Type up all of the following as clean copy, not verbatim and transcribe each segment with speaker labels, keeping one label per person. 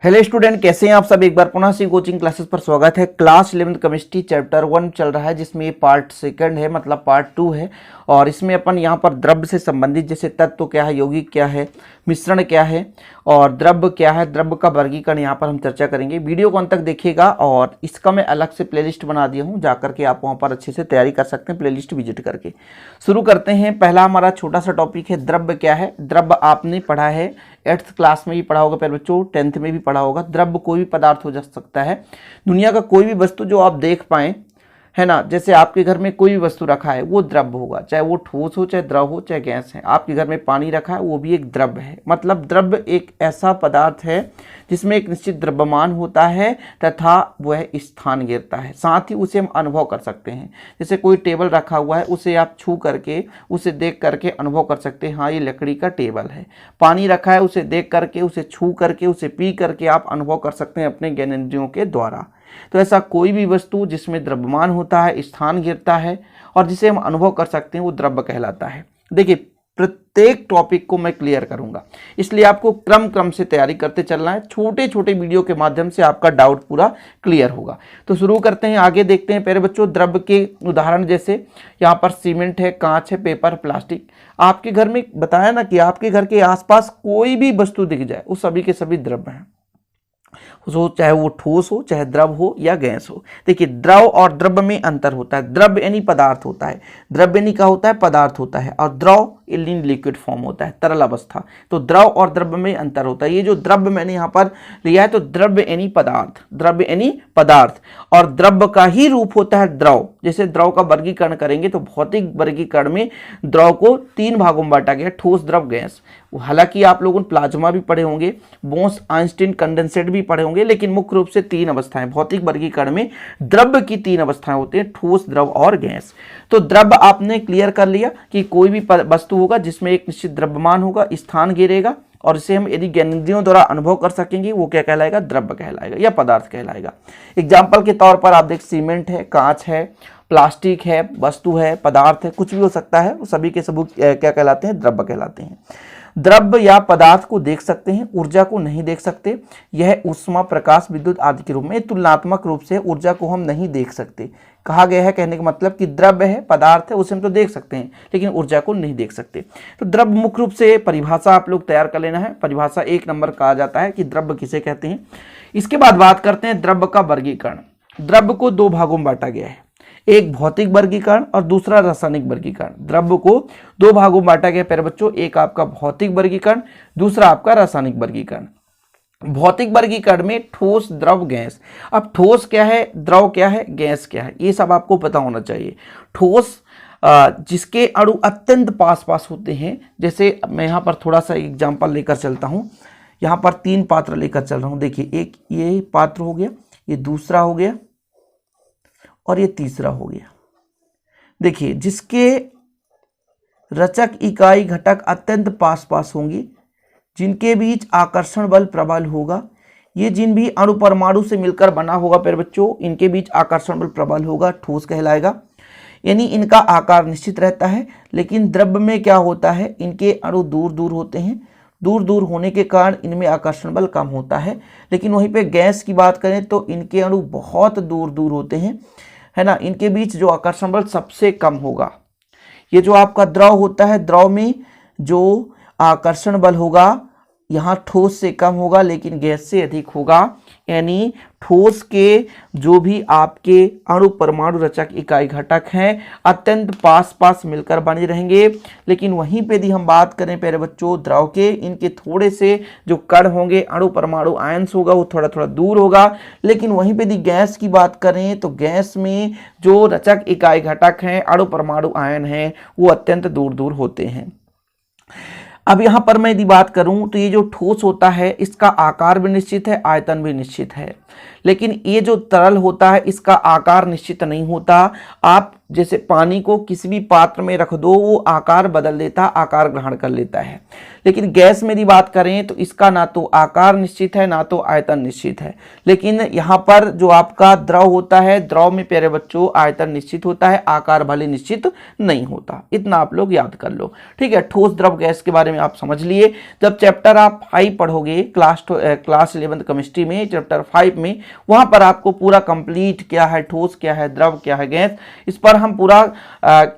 Speaker 1: Hello student, कैसे हैं आप सब। एक बार पुनः से कोचिंग क्लासेस पर स्वागत है। क्लास 11th केमिस्ट्री चैप्टर 1 चल रहा है, जिसमें ये पार्ट सेकंड है, मतलब पार्ट 2 है। और इसमें अपन यहाँ पर द्रव्य से संबंधित जैसे तत्व क्या है, यौगिक क्या है, मिश्रण क्या है और द्रव्य क्या है, द्रव्य का वर्गीकरण यहाँ पर हम चर्चा करेंगे। वीडियो को अंत तक देखिएगा और इसका मैं अलग से प्लेलिस्ट बना दिया हूँ, जाकर के आप वहाँ पर अच्छे से तैयारी कर सकते हैं प्लेलिस्ट विजिट करके। शुरू करते हैं। पहला हमारा छोटा सा टॉपिक है द्रव्य क्या है। द्रव्य आपने पढ़ा है 8th क्लास में भी पढ़ा होगा प्यारे बच्चों, 10th में भी पढ़ा होगा। द्रव्य कोई भी पदार्थ हो जा सकता है, दुनिया का कोई भी वस्तु जो आप देख पाए, है ना। जैसे आपके घर में कोई भी वस्तु रखा है वो द्रव्य होगा, चाहे वो ठोस हो, चाहे द्रव हो, चाहे गैस है। आपके घर में पानी रखा है वो भी एक द्रव्य है। मतलब द्रव्य एक ऐसा पदार्थ है जिसमें एक निश्चित द्रव्यमान होता है तथा वह स्थान घेरता है, साथ ही उसे हम अनुभव कर सकते हैं। जैसे कोई टेबल रखा हुआ है, उसे आप छू करके, उसे देख करके अनुभव कर सकते हैं, हाँ ये लकड़ी का टेबल है। पानी रखा है, उसे देख करके, उसे छू करके, उसे पी करके आप अनुभव कर सकते हैं अपने ज्ञानेंद्रियों के द्वारा। तो ऐसा कोई भी वस्तु जिसमें द्रव्यमान होता है, स्थान घेरता है और जिसे हम अनुभव कर सकते हैं, वो द्रव्य कहलाता है। देखिए, प्रत्येक टॉपिक को मैं क्लियर करूंगा, इसलिए आपको क्रम से तैयारी करते चलना है। छोटे छोटे वीडियो के माध्यम से आपका डाउट पूरा क्लियर होगा। तो शुरू करते हैं, आगे देखते हैं प्यारे बच्चों। द्रव्य के उदाहरण जैसे यहाँ पर सीमेंट है, कांच है, पेपर, प्लास्टिक। आपके घर में बताया ना कि आपके घर के आसपास कोई भी वस्तु दिख जाए, वो सभी के सभी द्रव्य हैं, चाहे वो ठोस हो, चाहे द्रव हो या गैस हो। देखिए, द्रव और द्रव्य में अंतर होता है। द्रव्य यानी पदार्थ होता है, द्रव्य यानी क्या होता है, पदार्थ होता है, और द्रव इन लिक्विड फॉर्म होता है, तरल अवस्था। तो द्रव और द्रव्य में अंतर होता है। ये जो द्रव्य मैंने यहाँ पर लिया है, तो द्रव्य यानी पदार्थ, द्रव्य यानी पदार्थ, और द्रव्य का ही रूप होता है द्रव। जैसे द्रव का वर्गीकरण करेंगे तो भौतिक वर्गीकरण में द्रव को 3 भागों में बांटा गया, ठोस, द्रव, गैस। हालांकि आप लोगों ने प्लाज्मा भी पढ़े होंगे, बोस आइंस्टीन कंडेंसेट भी पढ़े होंगे, लेकिन मुख्य रूप से 3 अवस्थाएं, भौतिक वर्गीकरण में द्रव्य की 3 अवस्थाएं होती हैं, ठोस, द्रव और गैस। तो द्रव्य आपने क्लियर कर लिया कि कोई भी वस्तु होगा जिसमें एक निश्चित द्रव्यमान होगा, स्थान घेरेगा, और इसे हम यदि ज्ञानेंद्रियों द्वारा अनुभव कर सकेंगे, वो क्या कहलाएगा, द्रव्य कहलाएगा या पदार्थ कहलाएगा। एग्जाम्पल के तौर पर आप देख, सीमेंट है, कांच है, प्लास्टिक है, वस्तु है, पदार्थ है, कुछ भी हो सकता है, वो सभी के सब क्या कहलाते हैं, द्रव्य कहलाते हैं। द्रव्य या पदार्थ को देख सकते हैं, ऊर्जा को नहीं देख सकते। यह ऊष्मा, प्रकाश, विद्युत आदि के रूप में, तुलनात्मक रूप से ऊर्जा को हम नहीं देख सकते। कहा गया है, कहने का मतलब कि द्रव्य है, पदार्थ है, उसे हम तो देख सकते हैं, लेकिन ऊर्जा को नहीं देख सकते। तो द्रव्य मुख्य रूप से परिभाषा आप लोग तैयार कर लेना है। परिभाषा 1 नंबर कहा जाता है कि द्रव्य किसे कहते हैं। इसके बाद बात करते हैं द्रव्य का वर्गीकरण। द्रव्य को 2 भागों में बांटा गया है, एक भौतिक वर्गीकरण और दूसरा रासायनिक वर्गीकरण। द्रव्य को 2 भागों में बांटा गया प्यारे बच्चों, एक आपका भौतिक वर्गीकरण, दूसरा आपका रासायनिक वर्गीकरण। भौतिक वर्गीकरण में ठोस, द्रव, गैस। अब ठोस क्या है, द्रव क्या है, गैस क्या है, ये सब आपको पता होना चाहिए। ठोस जिसके अणु अत्यंत पास होते हैं। जैसे मैं यहाँ पर थोड़ा सा एग्जाम्पल लेकर चलता हूँ। यहाँ पर 3 पात्र लेकर चल रहा हूँ। देखिए, एक ये पात्र हो गया, ये दूसरा हो गया और ये तीसरा हो गया। देखिए, जिसके रचक इकाई घटक अत्यंत पास होंगी, जिनके बीच आकर्षण बल प्रबल होगा, ये जिन भी अणु परमाणु से मिलकर बना होगा प्यारे बच्चों, इनके बीच आकर्षण बल प्रबल होगा, ठोस कहलाएगा। यानी इनका आकार निश्चित रहता है। लेकिन द्रव्य में क्या होता है, इनके अणु दूर होते हैं, दूर होने के कारण इनमें आकर्षण बल कम होता है। लेकिन वहीं पे गैस की बात करें तो इनके अणु बहुत दूर होते हैं, है ना, इनके बीच जो आकर्षण बल सबसे कम होगा। ये जो आपका द्रव होता है, द्रव में जो आकर्षण बल होगा यहाँ ठोस से कम होगा, लेकिन गैस से अधिक होगा। यानी ठोस के जो भी आपके अणु परमाणु रचक इकाई घटक हैं, अत्यंत पास मिलकर बने रहेंगे। लेकिन वहीं पे यदि हम बात करें प्यारे बच्चों द्रव के, इनके थोड़े से जो कण होंगे, अणु परमाणु आयंस होगा, वो थोड़ा दूर होगा। लेकिन वहीं पे यदि गैस की बात करें तो गैस में जो रचक इकाई घटक हैं, अणु परमाणु आयन हैं, वो अत्यंत दूर होते हैं। अब यहाँ पर मैं यदि बात करूं तो ये जो ठोस होता है, इसका आकार भी निश्चित है, आयतन भी निश्चित है। लेकिन ये जो तरल होता है, इसका आकार निश्चित नहीं होता। आप जैसे पानी को किसी भी पात्र में रख दो वो आकार बदल देता, आकार ग्रहण कर लेता है। लेकिन गैस में यदि बात करें तो इसका ना तो आकार निश्चित है ना तो आयतन निश्चित है। लेकिन यहाँ पर जो आपका द्रव होता है, द्रव में प्यारे बच्चों आयतन निश्चित होता है, आकार भले निश्चित नहीं होता। इतना आप लोग याद कर लो, ठीक है। ठोस द्रव गैस के बारे में आप समझ लिए। जब चैप्टर आप 5 पढ़ोगे क्लास 11 केमिस्ट्री में, चैप्टर 5 में, वहां पर आपको पूरा कंप्लीट क्या है ठोस, क्या है द्रव, क्या है गैस, इस पर हम पूरा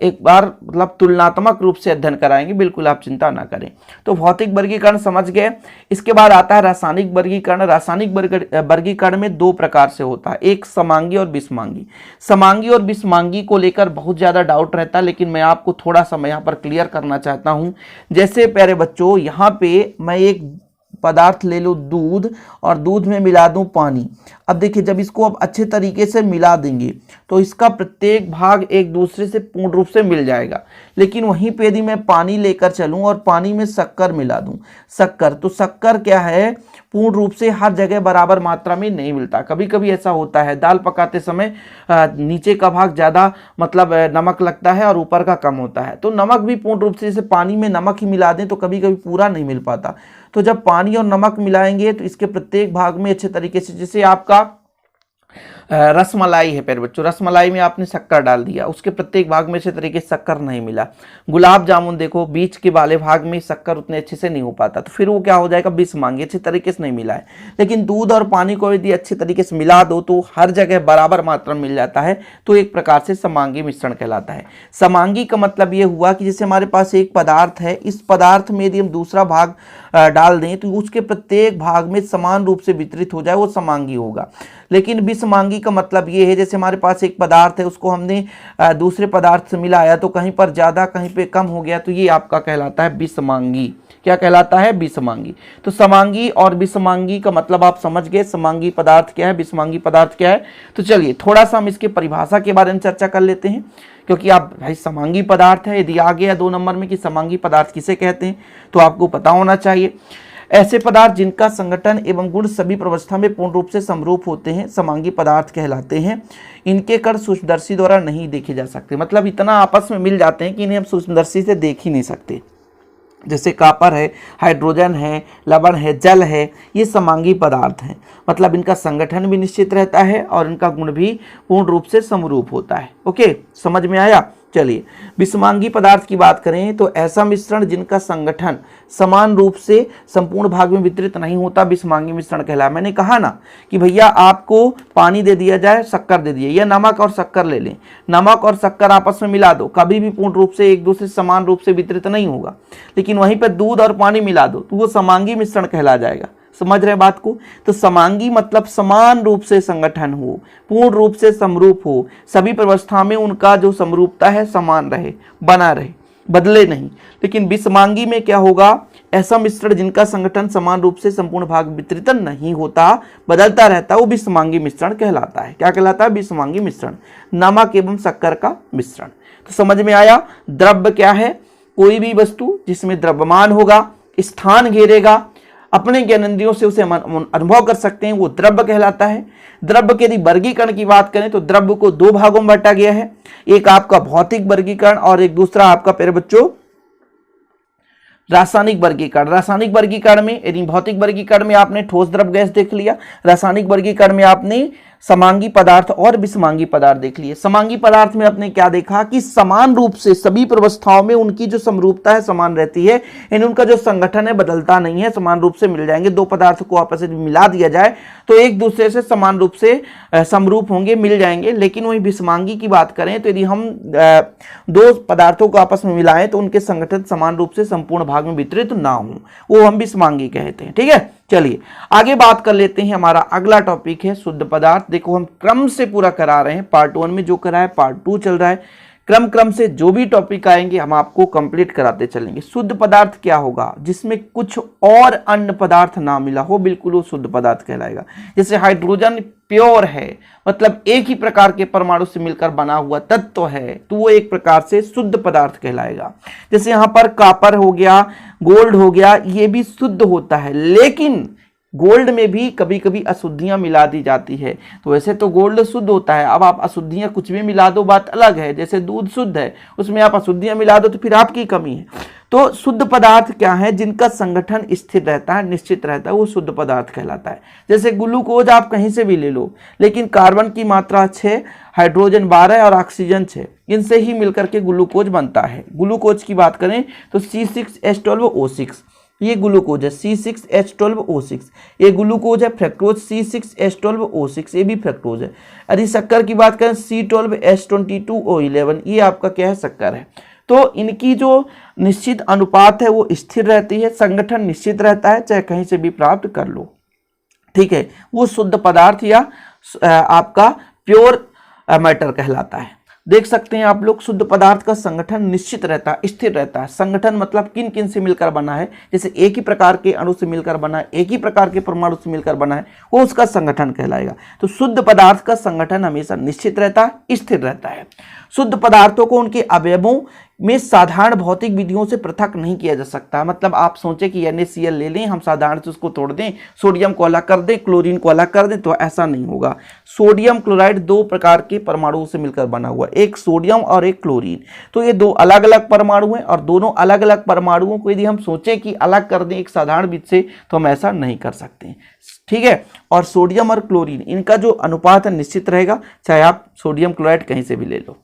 Speaker 1: एक बार मतलब तुलनात्मक रूप से अध्ययन कराएंगे, बिल्कुल आप चिंता ना करें। तो भौतिक वर्गीकरण समझ गए। इसके बाद आता है रासायनिक वर्गीकरण। रासायनिक वर्गीकरण में 2 प्रकार से होता है, एक समांगी और विषमांगी। समांगी और विषमांगी को लेकर बहुत ज्यादा डाउट रहता है, लेकिन मैं आपको थोड़ा सा मैं यहाँ पर क्लियर करना चाहता हूं। जैसे प्यारे बच्चों यहाँ पे मैं एक पदार्थ ले लो दूध, और दूध में मिला दूं पानी। अब देखिए जब इसको अब अच्छे तरीके से मिला देंगे तो इसका प्रत्येक भाग एक दूसरे से पूर्ण रूप से मिल जाएगा। लेकिन वहीं पे यदि मैं पानी लेकर चलूं और पानी में शक्कर मिला दूं, शक्कर, तो शक्कर क्या है पूर्ण रूप से हर जगह बराबर मात्रा में नहीं मिलता। कभी कभी ऐसा होता है दाल पकाते समय नीचे का भाग ज़्यादा मतलब नमक लगता है और ऊपर का कम होता है। तो नमक भी पूर्ण रूप से, जैसे पानी में नमक ही मिला दें तो कभी कभी पूरा नहीं मिल पाता। तो जब पानी और नमक मिलाएंगे तो इसके प्रत्येक भाग में अच्छे तरीके से, जैसे आपका रसमलाई है प्यारे बच्चों, रसमलाई में आपने शक्कर डाल दिया, उसके प्रत्येक भाग में अच्छे तरीके से शक्कर नहीं मिला। गुलाब जामुन देखो बीच के वाले भाग में शक्कर उतने अच्छे से नहीं हो पाता, तो फिर वो क्या हो जाएगा विषमांगी, अच्छे तरीके से नहीं मिला है। लेकिन दूध और पानी को यदि अच्छे तरीके से मिला दो तो हर जगह बराबर मात्रा में मिल जाता है, तो एक प्रकार से समांगी मिश्रण कहलाता है। समांगी का मतलब ये हुआ कि जैसे हमारे पास एक पदार्थ है, इस पदार्थ में यदि हम दूसरा भाग डाल दें तो उसके प्रत्येक भाग में समान रूप से वितरित हो जाए, वो समांगी होगा। लेकिन विषमांगी का मतलब ये है जैसे हमारे पास एक पदार्थ है, उसको हमने दूसरे पदार्थ से मिलाया तो कहीं पर ज़्यादा कहीं पे कम हो गया, तो ये आपका कहलाता है विषमांगी। क्या कहलाता है? विषमांगी। तो समांगी और विषमांगी का मतलब आप समझ गए। समांगी पदार्थ क्या है, विषमांगी पदार्थ क्या है। तो चलिए थोड़ा सा हम इसके परिभाषा के बारे में चर्चा कर लेते हैं, क्योंकि आप भाई समांगी पदार्थ है, यदि आ गया 2 नंबर में कि समांगी पदार्थ किसे कहते हैं तो आपको पता होना चाहिए। ऐसे पदार्थ जिनका संगठन एवं गुण सभी प्रवस्था में पूर्ण रूप से समरूप होते हैं समांगी पदार्थ कहलाते हैं। इनके कण सूक्ष्मदर्शी द्वारा नहीं देखे जा सकते, मतलब इतना आपस में मिल जाते हैं कि इन्हें हम सूक्ष्मदर्शी से देख ही नहीं सकते। जैसे कॉपर है, हाइड्रोजन है, लवण है, जल है, ये समांगी पदार्थ हैं। मतलब इनका संगठन भी निश्चित रहता है और इनका गुण भी पूर्ण रूप से समरूप होता है। ओके, समझ में आया। चलिए विषमांगी पदार्थ की बात करें तो ऐसा मिश्रण जिनका संगठन समान रूप से संपूर्ण भाग में वितरित नहीं होता विषमांगी मिश्रण कहलाता है। मैंने कहा ना कि भैया आपको पानी दे दिया जाए, शक्कर दे दिए, या नमक और शक्कर ले लें, नमक और शक्कर आपस में मिला दो, कभी भी पूर्ण रूप से एक दूसरे समान रूप से वितरित नहीं होगा। लेकिन वहीं पर दूध और पानी मिला दो तो वो समांगी मिश्रण कहला जाएगा। समझ रहे बात को। तो समांगी मतलब समान रूप से संगठन हो, पूर्ण रूप से समरूप हो, सभी प्रवस्था में उनका जो समरूपता है समान रहे, बना रहे, बदले नहीं। लेकिन विषमांगी में क्या होगा, ऐसा मिश्रण जिनका संगठन समान रूप से संपूर्ण भाग वितरित नहीं होता, बदलता रहता, वो विषमांगी मिश्रण कहलाता है। क्या कहलाता है? विषमांगी मिश्रण, नमक एवं शक्कर का मिश्रण। तो समझ में आया। द्रव्य क्या है? कोई भी वस्तु जिसमें द्रव्यमान होगा, स्थान घेरेगा, अपने ज्ञानेंद्रियों से उसे अनुभव कर सकते हैं, वो द्रव्य कहलाता है। द्रव्य के यदि वर्गीकरण की बात करें तो द्रव्य को 2 भागों में बांटा गया है, एक आपका भौतिक वर्गीकरण और एक दूसरा आपका प्यारे बच्चों रासायनिक वर्गीकरण। रासायनिक वर्गीकरण में यदि भौतिक वर्गीकरण में आपने ठोस द्रव गैस देख लिया, रासायनिक वर्गीकरण में आपने समांगी पदार्थ और विषमांगी पदार्थ देख लिए। समांगी पदार्थ में आपने क्या देखा कि समान रूप से सभी प्रवस्थाओं में उनकी जो समरूपता है समान रहती है, यानी उनका जो संगठन है बदलता नहीं है, समान रूप से मिल जाएंगे। 2 पदार्थ को आपस में मिला दिया जाए तो एक दूसरे से समान रूप से समरूप होंगे, मिल जाएंगे। लेकिन वही विषमांगी की बात करें तो यदि हम 2 पदार्थों को आपस में मिलाएं तो उनके संगठन समान रूप से संपूर्ण भाग में वितरित ना हो, वो हम विषमांगी कहते हैं। ठीक है, चलिए आगे बात कर लेते हैं। हमारा अगला टॉपिक है शुद्ध पदार्थ। देखो हम क्रम से पूरा करा रहे हैं, पार्ट 1 में जो करा है पार्ट 2 चल रहा है, क्रम से जो भी टॉपिक आएंगे हम आपको कंप्लीट कराते चलेंगे। शुद्ध पदार्थ क्या होगा? जिसमें कुछ और अन्य पदार्थ ना मिला हो, बिल्कुल वो शुद्ध पदार्थ कहलाएगा। जैसे हाइड्रोजन प्योर है, मतलब एक ही प्रकार के परमाणु से मिलकर बना हुआ तत्व है, तो वो एक प्रकार से शुद्ध पदार्थ कहलाएगा। जैसे यहाँ पर कॉपर हो गया, गोल्ड हो गया, ये भी शुद्ध होता है, लेकिन गोल्ड में भी कभी कभी अशुद्धियां मिला दी जाती है। तो वैसे तो गोल्ड शुद्ध होता है, अब आप अशुद्धियां कुछ भी मिला दो बात अलग है। जैसे दूध शुद्ध है, उसमें आप अशुद्धियां मिला दो तो फिर आपकी कमी है। तो शुद्ध पदार्थ क्या है? जिनका संगठन स्थिर रहता है, निश्चित रहता है, वो शुद्ध पदार्थ कहलाता है। जैसे ग्लूकोज आप कहीं से भी ले लो, लेकिन कार्बन की मात्रा 6, हाइड्रोजन 12 और ऑक्सीजन 6, इनसे ही मिलकर के ग्लूकोज बनता है। ग्लूकोज की बात करें तो C6H12O6, ये ग्लूकोज है C6H12O6, ये ग्लूकोज है। फ्रक्टोज C6H12O6, ये भी फ्रक्टोज है। यदि शक्कर की बात करें C12H22O11, ये आपका क्या है? शक्कर है। तो इनकी जो निश्चित अनुपात है वो स्थिर रहती है, संगठन निश्चित रहता है, चाहे कहीं से भी प्राप्त कर लो, ठीक है। वो शुद्ध पदार्थ या आपका प्योर मैटर कहलाता है। देख सकते हैं आप लोग, शुद्ध पदार्थ का संगठन निश्चित रहता है, स्थिर रहता है। संगठन मतलब किन किन से मिलकर बना है? जैसे एक ही प्रकार के अणु से मिलकर बना है, एक ही प्रकार के परमाणु से मिलकर बना है, वो उसका संगठन कहलाएगा। तो शुद्ध पदार्थ का संगठन हमेशा निश्चित रहता है, स्थिर रहता है। शुद्ध पदार्थों को उनके अवयवों में साधारण भौतिक विधियों से पृथक नहीं किया जा सकता। मतलब आप सोचें कि NaCl ले लें, हम साधारण से उसको तोड़ दें, सोडियम को अलग कर दें, क्लोरीन को अलग कर दें, तो ऐसा नहीं होगा। सोडियम क्लोराइड दो प्रकार के परमाणुओं से मिलकर बना हुआ, एक सोडियम और एक क्लोरीन। तो ये दो अलग अलग परमाणु हैं, और दोनों अलग अलग परमाणुओं को यदि हम सोचें कि अलग कर दें एक साधारण विधि से, तो हम ऐसा नहीं कर सकते, ठीक है। और सोडियम और क्लोरीन, इनका जो अनुपात है निश्चित रहेगा, चाहे आप सोडियम क्लोराइड कहीं से भी ले लो।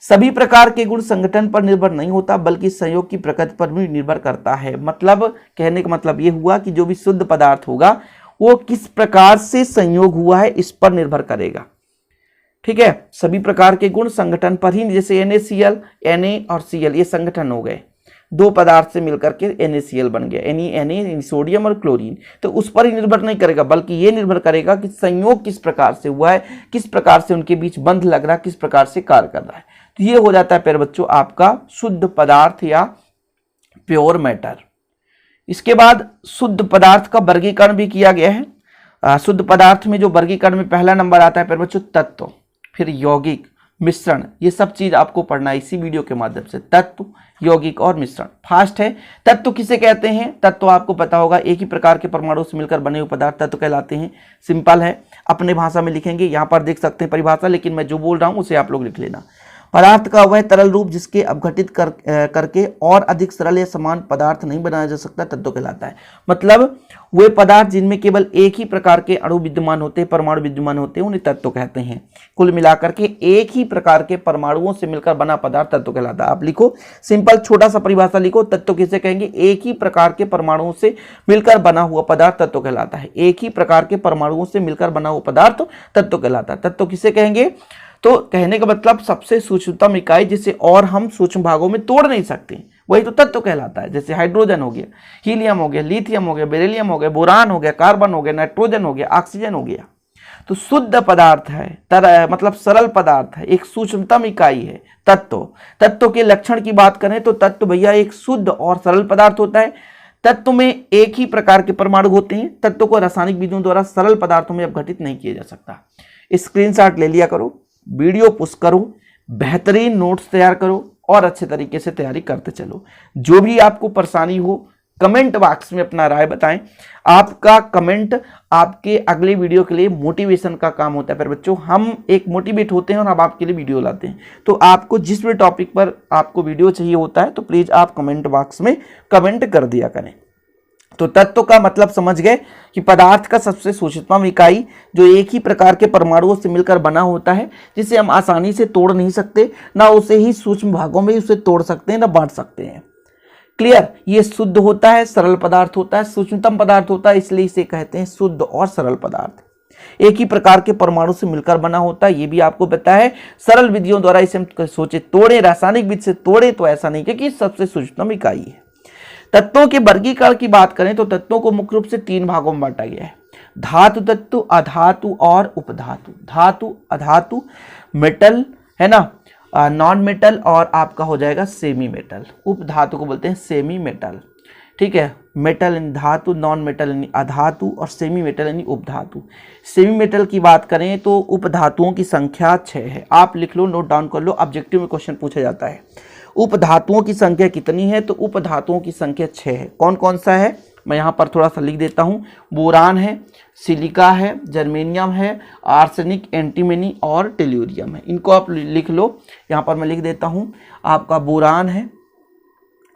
Speaker 1: सभी प्रकार के गुण संगठन पर निर्भर नहीं होता, बल्कि संयोग की प्रकृति पर भी निर्भर करता है। मतलब कहने का मतलब ये हुआ कि जो भी शुद्ध पदार्थ होगा वो किस प्रकार से संयोग हुआ है इस पर निर्भर करेगा, ठीक है। सभी प्रकार के गुण संगठन पर ही, जैसे NaCl, Na और Cl, ये संगठन हो गए, दो पदार्थ से मिलकर के NaCl बन गया, Na सोडियम और क्लोरीन। तो उस पर ही निर्भर नहीं करेगा, बल्कि ये निर्भर करेगा कि संयोग किस प्रकार से हुआ है, किस प्रकार से उनके बीच बंध लग रहा है, किस प्रकार से कार्य कर रहा है। तो ये हो जाता है प्यारे बच्चों आपका शुद्ध पदार्थ या प्योर मैटर। इसके बाद शुद्ध पदार्थ का वर्गीकरण भी किया गया है। शुद्ध पदार्थ में जो वर्गीकरण में पहला नंबर आता है प्यारे बच्चों तत्व, फिर यौगिक, मिश्रण, ये सब चीज आपको पढ़ना है इसी वीडियो के माध्यम से। तत्व, यौगिक और मिश्रण। फास्ट है। तत्व किसे कहते हैं? तत्व आपको पता होगा, एक ही प्रकार के परमाणु से मिलकर बने हुए पदार्थ तत्व कहलाते हैं। सिंपल है, अपने भाषा में लिखेंगे, यहाँ पर देख सकते हैं परिभाषा, लेकिन मैं जो बोल रहा हूँ उसे आप लोग लिख लेना। पदार्थ का वह तरल रूप जिसके अपघटित करके और अधिक सरल या समान पदार्थ नहीं बनाया जा सकता, तत्व कहलाता है। मतलब वे पदार्थ जिनमें केवल एक ही प्रकार के अणु विद्यमान होते हैं, परमाणु विद्यमान होते हैं, उन्हें तत्व कहते हैं। कुल मिलाकर के एक ही प्रकार के परमाणुओं से मिलकर बना पदार्थ तत्व कहलाता है। आप लिखो, सिंपल छोटा सा परिभाषा लिखो, तत्व किसे कहेंगे? एक ही प्रकार के परमाणुओं से मिलकर बना हुआ पदार्थ तत्व कहलाता है। एक ही प्रकार के परमाणुओं से मिलकर बना हुआ पदार्थ तत्व कहलाता है। तत्व किसे कहेंगे? तो कहने का मतलब सबसे सूक्ष्मतम इकाई जिसे और हम सूक्ष्म भागों में तोड़ नहीं सकते, वही तो तत्व कहलाता है। जैसे हाइड्रोजन हो गया, हीलियम हो गया, लिथियम हो गया, बेरिलियम हो गया, बोरान हो गया, कार्बन हो गया, नाइट्रोजन हो गया, ऑक्सीजन हो गया। तो शुद्ध पदार्थ है, मतलब सरल पदार्थ है, एक सूक्ष्मतम इकाई है तत्व। तत्व के लक्षण की बात करें तो तत्व भैया एक शुद्ध और सरल पदार्थ होता है। तत्व में एक ही प्रकार के परमाणु होते हैं। तत्व को रासायनिक विधियों द्वारा सरल पदार्थों में अपघटित नहीं किया जा सकता। स्क्रीनशॉट ले लिया करो, वीडियो पुश करो, बेहतरीन नोट्स तैयार करो और अच्छे तरीके से तैयारी करते चलो। जो भी आपको परेशानी हो कमेंट बॉक्स में अपना राय बताएं। आपका कमेंट आपके अगले वीडियो के लिए मोटिवेशन का काम होता है। फिर बच्चों हम एक मोटिवेट होते हैं और हम आपके लिए वीडियो लाते हैं। तो आपको जिस भी टॉपिक पर आपको वीडियो चाहिए होता है तो प्लीज आप कमेंट बॉक्स में कमेंट कर दिया करें। तो तत्व का मतलब समझ गए कि पदार्थ का सबसे सूक्ष्मतम इकाई जो एक ही प्रकार के परमाणुओं से मिलकर बना होता है, जिसे हम आसानी से तोड़ नहीं सकते, ना उसे ही सूक्ष्म भागों में उसे तोड़ सकते हैं ना बांट सकते हैं। क्लियर? ये शुद्ध होता है, सरल पदार्थ होता है, सूक्ष्मतम पदार्थ होता है, इसलिए इसे कहते हैं शुद्ध और सरल पदार्थ। एक ही प्रकार के परमाणु से मिलकर बना होता है, ये भी आपको पता है। सरल विधियों द्वारा इसे हम सोचे तोड़े, रासायनिक विधि से तोड़े तो ऐसा नहीं, क्योंकि सबसे सूक्ष्मतम इकाई है। तत्वों के वर्गीकरण की बात करें तो तत्वों को मुख्य रूप से तीन भागों में बांटा गया है। धातु तत्व, अधातु और उपधातु। धातु, अधातु, मेटल है ना, नॉन मेटल और आपका हो जाएगा सेमी मेटल। उपधातु को बोलते हैं सेमी मेटल। ठीक है, मेटल यानी धातु, नॉन मेटल यानी अधातु और सेमी मेटल यानी उपधातु। सेमी मेटल की बात करें तो उपधातुओं की संख्या 6 है। आप लिख लो, नोट डाउन कर लो, ऑब्जेक्टिव में क्वेश्चन पूछा जाता है। उपधातुओं की संख्या कितनी है? तो उपधातुओं की संख्या 6 है। कौन कौन सा है? मैं यहाँ पर थोड़ा सा लिख देता हूँ। बोरान है, सिलिका है, जर्मेनियम है, आर्सेनिक, एंटीमनी और टेल्यूरियम है। इनको आप लिख लो। यहाँ पर मैं लिख देता हूँ, आपका बोरान है,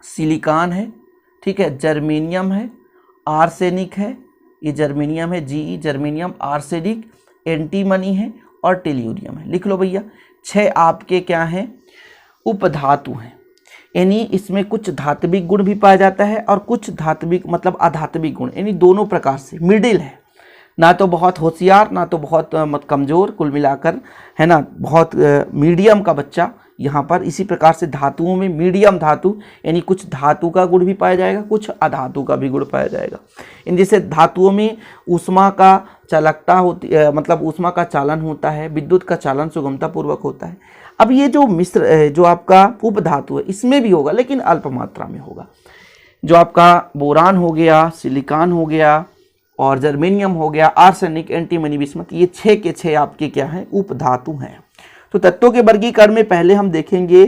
Speaker 1: सिलिकॉन है, ठीक है, जर्मेनियम है, आर्सेनिक है, ये जर्मेनियम है, जी जर्मेनियम, आर्सेनिक, एंटीमनी है और टेल्यूरियम है। लिख लो भैया। 6 आपके क्या हैं, उपधातु हैं, यानी इसमें कुछ धात्विक गुण भी पाया जाता है और कुछ धात्विक मतलब अधात्विक गुण, यानी दोनों प्रकार से मिडिल है, ना तो बहुत होशियार ना तो बहुत कमज़ोर, कुल मिलाकर है ना बहुत मीडियम का बच्चा। यहाँ पर इसी प्रकार से धातुओं में मीडियम धातु, यानी कुछ धातु का गुण भी पाया जाएगा, कुछ अधातु का भी गुण पाया जाएगा। इन जैसे धातुओं में ऊष्मा का चालकता होती मतलब ऊष्मा का चालन होता है, विद्युत का चालन सुगमता पूर्वक होता है। अब ये जो मिश्र जो आपका उपधातु है इसमें भी होगा, लेकिन अल्प मात्रा में होगा। जो आपका बोरान हो गया, सिलिकॉन हो गया और जर्मेनियम हो गया, आर्सेनिक, एंटीमनी, बिस्मथ, ये 6 के 6 आपके क्या हैं, उपधातु हैं। तो तत्वों के वर्गीकरण में पहले हम देखेंगे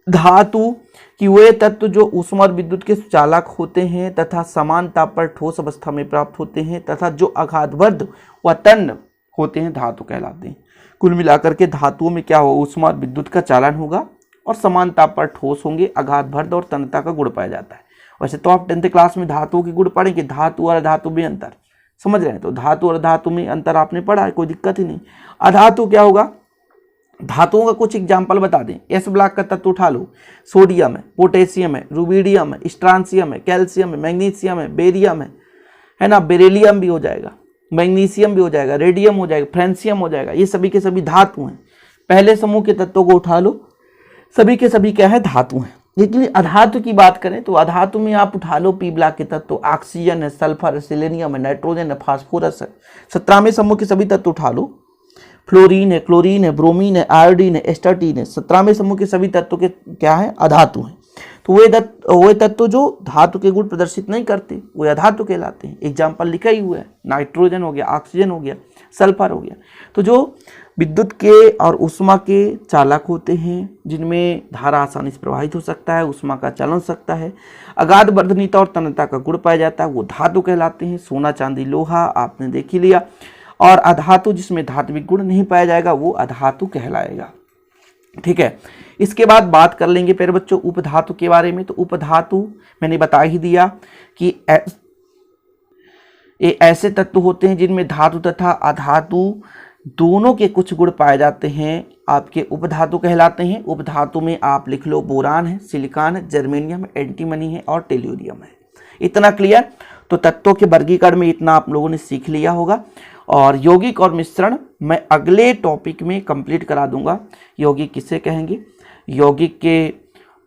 Speaker 1: धातु कि वे तत्व जो ऊष्मा और विद्युत के चालक होते हैं तथा समान ताप पर ठोस अवस्था में प्राप्त होते हैं तथा जो आघातवर्ध व तन्य होते हैं धातु कहलाते हैं। कुल मिलाकर के धातुओं में क्या होगा, ऊष्मा और विद्युत का चालन होगा और समान ताप पर ठोस होंगे, आघातवर्ध और तन्यता का गुण पाया जाता है। वैसे तो आप 10th क्लास में धातुओं के गुण पढ़ेंगे, धातु और अधातु में अंतर, समझ रहे हैं, तो धातु और अधातु में अंतर आपने पढ़ा है, कोई दिक्कत ही नहीं। अधातु क्या होगा, धातुओं का कुछ एग्जाम्पल बता दें। एस ब्लॉक का तत्व उठा लो, सोडियम है, पोटेशियम है, रुबिडियम है, स्ट्रांसियम है, कैल्शियम है, मैग्नीशियम है, बेरियम है ना, बेरिलियम भी हो जाएगा, मैग्नीशियम भी हो जाएगा, रेडियम हो जाएगा, फ्रेंसियम हो जाएगा। ये सभी के सभी धातु हैं। पहले समूह के तत्वों को उठा लो, सभी के सभी क्या है, धातु हैं। लेकिन अधातु की बात करें तो अधातु में आप उठा लो पी ब्लॉक के तत्व, ऑक्सीजन है, सल्फर है, सिलेनियम है, नाइट्रोजन है, फास्फोरस है। 17वें समूह के सभी तत्व उठा लो, फ्लोरीन है, क्लोरीन है, ब्रोमीन है, आयोडीन है, एस्टाटीन है। 17वें समूह के सभी तत्व के क्या है, अधातु हैं। तो वे तत्व जो धातु के गुण प्रदर्शित नहीं करते वे अधातु कहलाते हैं। एग्जाम्पल लिखा ही हुआ है, नाइट्रोजन हो गया, ऑक्सीजन हो गया, सल्फर हो गया। तो जो विद्युत के और ऊष्मा के चालक होते हैं, जिनमें धारा आसानी से प्रवाहित हो सकता है, ऊष्मा का चलन हो सकता है, अगाध वर्धनीयता और तन्यता का गुण पाया जाता है, वो धातु कहलाते हैं। सोना, चांदी, लोहा आपने देख ही लिया। और अधातु जिसमें धात्विक गुण नहीं पाया जाएगा वो अधातु कहलाएगा। ठीक है, इसके बाद बात कर लेंगे फिर बच्चों उपधातु के बारे में। तो उपधातु मैंने बता ही दिया कि ये ऐसे तत्व होते हैं जिनमें धातु तथा अधातु दोनों के कुछ गुण पाए जाते हैं, आपके उपधातु कहलाते हैं। उपधातु में आप लिख लो बोरान है, सिलिकॉन है, जर्मेनियम है, एंटीमनी है और टेल्यूरियम है। इतना क्लियर। तो तत्वों के वर्गीकरण में इतना आप लोगों ने सीख लिया होगा। और यौगिक और मिश्रण मैं अगले टॉपिक में कंप्लीट करा दूंगा। यौगिक किसे कहेंगे, यौगिक के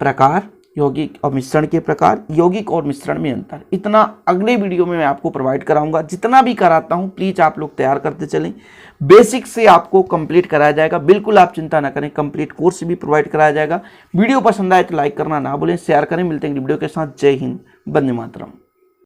Speaker 1: प्रकार, यौगिक और मिश्रण के प्रकार, यौगिक और मिश्रण में अंतर, इतना अगले वीडियो में मैं आपको प्रोवाइड कराऊंगा। जितना भी कराता हूं प्लीज़ आप लोग तैयार करते चलें। बेसिक से आपको कंप्लीट कराया जाएगा, बिल्कुल आप चिंता ना करें। कंप्लीट कोर्स भी प्रोवाइड कराया जाएगा। वीडियो पसंद आए तो लाइक करना ना भूलें, शेयर करें। मिलते हैं वीडियो के साथ। जय हिंद, वंदे मातरम।